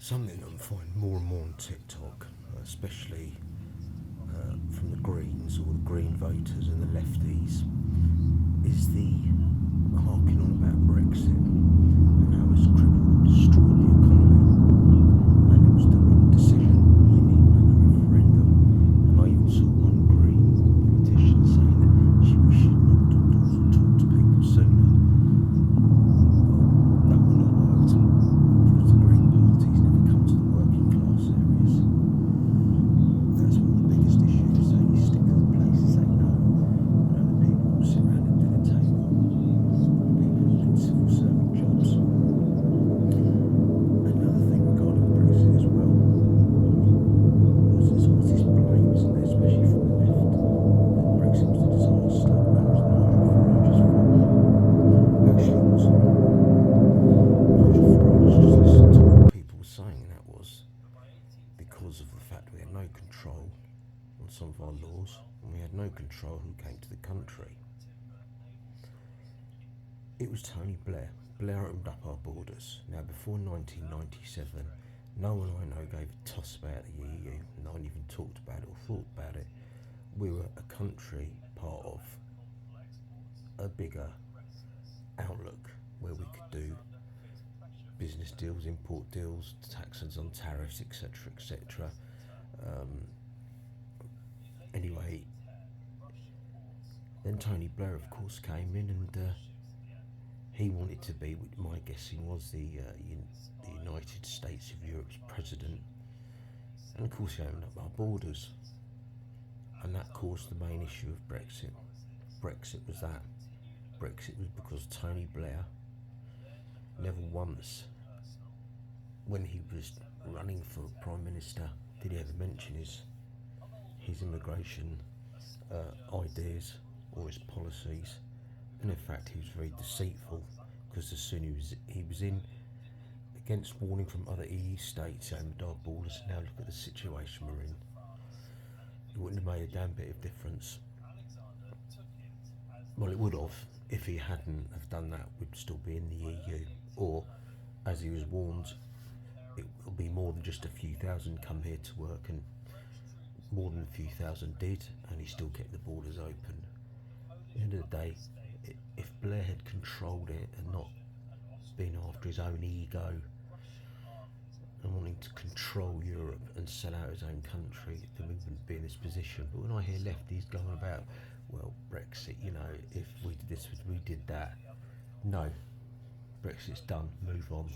Something I'm finding more and more on TikTok, especially from the Greens or the Green voters and the lefties, is the harking on about Brexit and how it's crippled and destroyed the economy. And it was the wrong decision. You need another referendum. And I even saw one Green politician saying that we should knock on doors and talk to people sooner. Well, that will not work because the Green Party's never come to the working class areas. That's one of the biggest issues. They only stick to the places they know. And the people who sit around the dinner table, the people who in civil servant jobs. Another thing regarding Brexit as well was there's all these blames, and especially from the left, that Brexit was a disaster and it was Nigel Farage's fault. Actually, it wasn't. Nigel Farage just listened to what people were saying, and that was because of the fact we had no control on some of our laws, and we had no control who came to the country. It was Tony Blair. Blair opened up our borders. Now, before 1997, no one I know gave a toss about the EU. No one even talked about it or thought about it. We were a country part of a bigger outlook where we could do business deals, import deals, taxes on tariffs, etc., etc. Anyway, then Tony Blair, of course, came in, and he wanted to be, my guessing was, the United States of Europe's president. And of course, he opened up our borders, and that caused the main issue of Brexit. Brexit was that. Brexit was because Tony Blair never once, when he was running for Prime Minister, did he ever mention his immigration ideas or his policies. And in fact, he was very deceitful, because as soon as he was in, against warning from other EU states, opened our borders. Now look at the situation we're in. It wouldn't have made a damn bit of difference. Well, it would have if he hadn't have done that. We'd still be in the EU, or, as he was warned, it will be more than just a few thousand come here to work, and more than a few thousand did, and he still kept the borders open. At the end of the day, if Blair had controlled it and not been after his own ego and wanting to control Europe and sell out his own country, then we wouldn't be in this position. But when I hear lefties going about, well, Brexit, if we did this, we did that. No, Brexit's done, move on.